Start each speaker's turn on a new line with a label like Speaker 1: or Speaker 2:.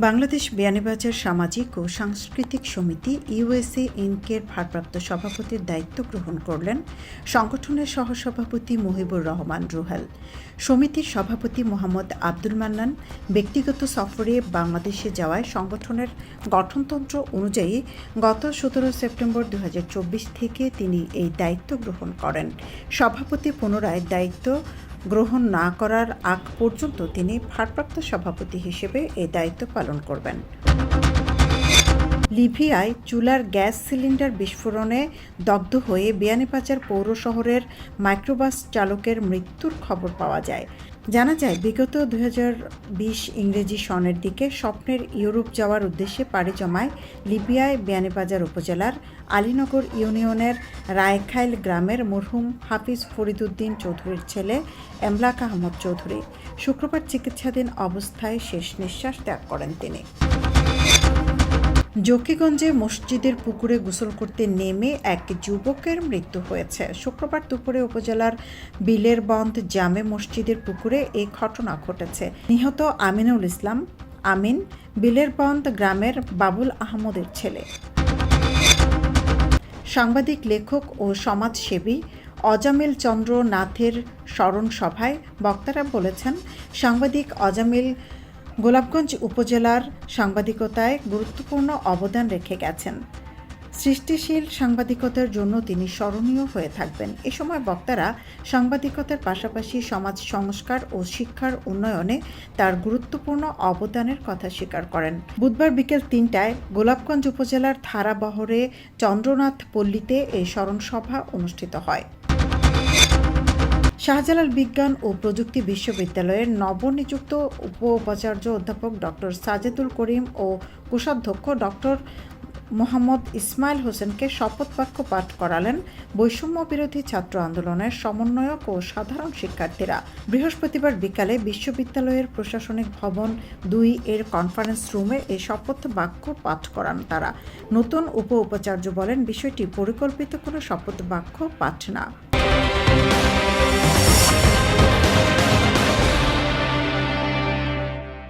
Speaker 1: বাংলাদেশ বিয়ানীবাজার সামাজিক ও সাংস্কৃতিক সমিতি ইউএসএ ইনকের ভারপ্রাপ্ত সভাপতির দায়িত্ব গ্রহণ করলেন সংগঠনের সহসভাপতি মুহিবুর রহমান রুহেল। সমিতির সভাপতি মোহাম্মদ আব্দুল মান্নান ব্যক্তিগত সফরে বাংলাদেশে যাওয়ায় সংগঠনের গঠনতন্ত্র অনুযায়ী গত 17 সেপ্টেম্বর 2024 থেকে তিনি এই দায়িত্ব গ্রহণ করেন। সভাপতি পুনরায় দায়িত্ব গ্রহণ না করার আগ পর্যন্ত তিনি ভারপ্রাপ্ত সভাপতি হিসেবে এই দায়িত্ব পালন করবেন। লিবিয়ায় চুলার গ্যাস সিলিন্ডার বিস্ফোরণে দগ্ধ হয়ে বিয়ানীবাজার পৌর শহরের মাইক্রোবাস চালকের মৃত্যুর খবর পাওয়া যায়। জানা যায়, বিগত 2020 ইংরেজি সনের দিকে স্বপ্নের ইউরোপ যাওয়ার উদ্দেশ্যে পাড়ি জমায় লিবিয়ায় বিয়ানীবাজার উপজেলার আলীনগর ইউনিয়নের রায়খাইল গ্রামের মরহুম হাফিজ ফরিদউদ্দিন চৌধুরীর ছেলে এমলাক আহমদ চৌধুরী। শুক্রবার চিকিৎসাধীন অবস্থায় শেষ নিঃশ্বাস ত্যাগ করেন তিনি। জকিগঞ্জে মসজিদের পুকুরে গোসল করতে নেমে এক যুবকের মৃত্যু হয়েছে। শুক্রবার দুপুরে উপজেলার বিলেরবন্দ জামে মসজিদের পুকুরে এই ঘটনা ঘটেছে। নিহত আমিনুল ইসলাম আমিন বিলেরবন্দ গ্রামের বাবুল আহমদের ছেলে। সাংবাদিক, লেখক ও সমাজসেবী অজামিল চন্দ্র নাথের স্মরণ সভায় বক্তারা বলেছেন, সাংবাদিক অজামিল গোলাপগঞ্জ উপজেলার সাংবাদিকতায় গুরুত্বপূর্ণ অবদান রেখে গেছেন। সৃষ্টিশীল সাংবাদিকতার জন্য তিনি স্মরণীয় হয়ে থাকবেন। এ সময় বক্তারা সাংবাদিকতার পাশাপাশি সমাজ সংস্কার ও শিক্ষার উন্নয়নে তার গুরুত্বপূর্ণ অবদানের কথা স্বীকার করেন। বুধবার বিকেল 3টায় গোলাপগঞ্জ উপজেলার থারাবহরে চন্দ্রনাথ পল্লীতে এই স্মরণ সভা অনুষ্ঠিত হয়। শাহজালাল বিজ্ঞান ও প্রযুক্তি বিশ্ববিদ্যালয়ের নবনিযুক্ত উপাচার্য অধ্যাপক ডক্টর সাজেদুল করিম ও কোষাধ্যক্ষ ডক্টর মোহাম্মদ ইসমাইল হোসেনকে শপথ বাক্য পাঠ করালেন বৈষম্য বিরোধী ছাত্র আন্দোলনের সমন্বয়ক ও সাধারণ শিক্ষার্থীরা। বৃহস্পতিবার বিকালে বিশ্ববিদ্যালয়ের প্রশাসনিক ভবন 2 এর কনফারেন্স রুমে এই শপথ বাক্য পাঠ করান তারা। নতুন উপাচার্য বলেন, বিষয়টি পরিকল্পিত কোনো শপথ বাক্য পাঠ না।